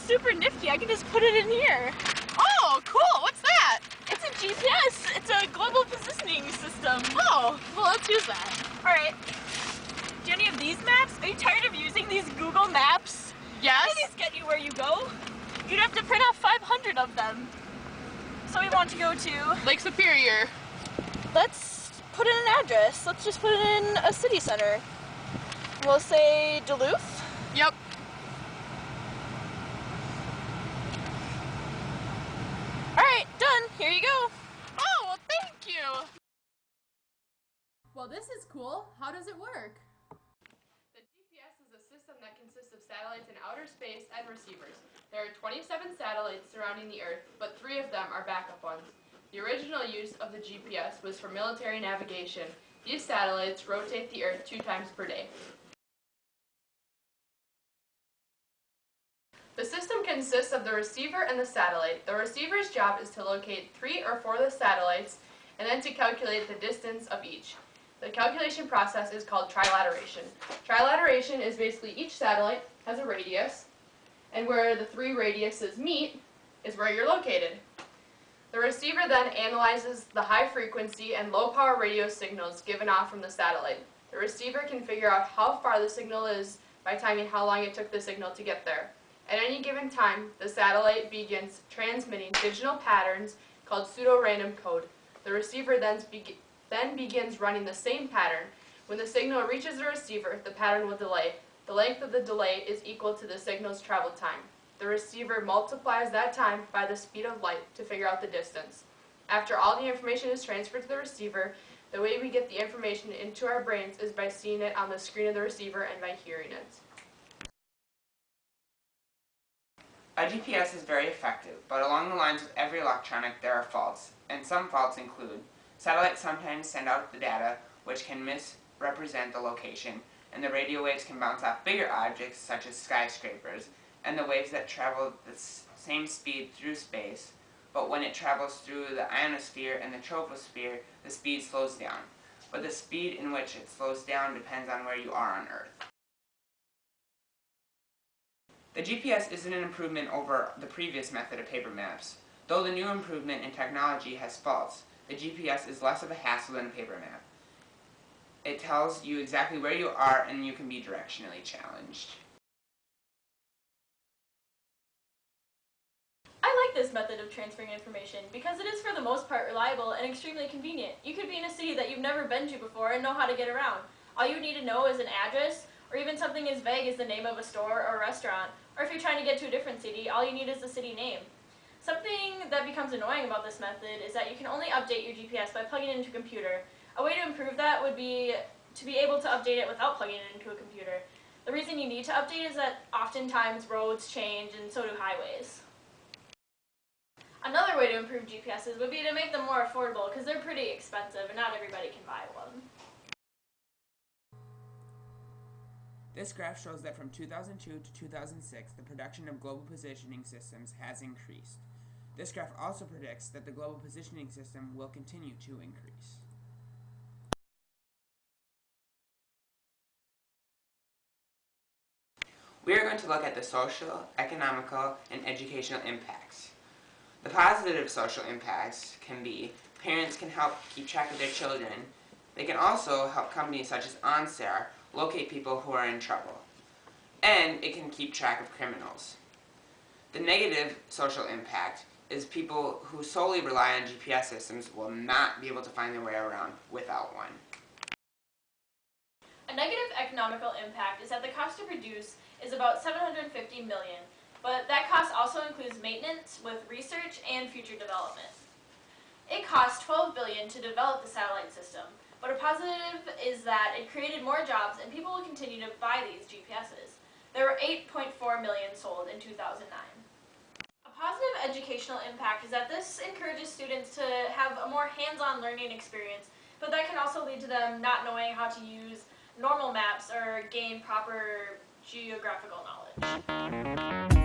super nifty. I can just put it in here. Oh, cool. What's that? It's a GPS. It's a global positioning system. Oh, well, let's use that. All right. Do any of these maps? Are you tired of using these Google Maps? Yes. How do these get you where you go? You'd have to print out 500 of them. So we want to go to... Lake Superior. Let's put in an address. Let's just put it in a city center. We'll say Duluth. Yep. All right, done. Here you go. Oh, well, thank you. Well, this is cool. How does it work? The GPS is a system that consists of satellites in outer space and receivers. There are 27 satellites surrounding the Earth, but 3 of them are backup ones. The original use of the GPS was for military navigation. These satellites rotate the Earth 2 times per day. The system consists of the receiver and the satellite. The receiver's job is to locate 3 or 4 of the satellites and then to calculate the distance of each. The calculation process is called trilateration. Trilateration is basically each satellite has a radius, and where the 3 radiuses meet is where you're located. The receiver then analyzes the high frequency and low power radio signals given off from the satellite. The receiver can figure out how far the signal is by timing how long it took the signal to get there. At any given time, the satellite begins transmitting digital patterns called pseudo-random code. The receiver then begins running the same pattern. When the signal reaches the receiver, the pattern will delay. The length of the delay is equal to the signal's travel time. The receiver multiplies that time by the speed of light to figure out the distance. After all the information is transferred to the receiver, the way we get the information into our brains is by seeing it on the screen of the receiver and by hearing it. A GPS is very effective, but along the lines with every electronic there are faults, and some faults include satellites sometimes send out the data which can misrepresent the location, and the radio waves can bounce off bigger objects such as skyscrapers, and the waves that travel the same speed through space, but when it travels through the ionosphere and the troposphere, the speed slows down. But the speed in which it slows down depends on where you are on Earth. The GPS isn't an improvement over the previous method of paper maps. Though the new improvement in technology has faults, the GPS is less of a hassle than a paper map. It tells you exactly where you are and you can be directionally challenged. I like this method of transferring information because it is for the most part reliable and extremely convenient. You could be in a city that you've never been to before and know how to get around. All you need to know is an address, or even something as vague as the name of a store or a restaurant. Or if you're trying to get to a different city, all you need is the city name. Something that becomes annoying about this method is that you can only update your GPS by plugging it into a computer. A way to improve that would be to be able to update it without plugging it into a computer. The reason you need to update is that oftentimes roads change and so do highways. Another way to improve GPSs would be to make them more affordable because they're pretty expensive and not everybody can buy one. This graph shows that from 2002 to 2006, the production of global positioning systems has increased. This graph also predicts that the global positioning system will continue to increase. We are going to look at the social, economical, and educational impacts. The positive social impacts can be parents can help keep track of their children. They can also help companies such as OnSAR locate people who are in trouble. And it can keep track of criminals. The negative social impact is people who solely rely on GPS systems will not be able to find their way around without one. A negative economical impact is that the cost to produce is about $750 million, but that cost also includes maintenance with research and future development. It cost $12 billion to develop the satellite system, but a positive is that it created more jobs and people will continue to buy these GPSs. There were 8.4 million sold in 2009. A positive educational impact is that this encourages students to have a more hands-on learning experience, but that can also lead to them not knowing how to use normal maps or gain proper geographical knowledge.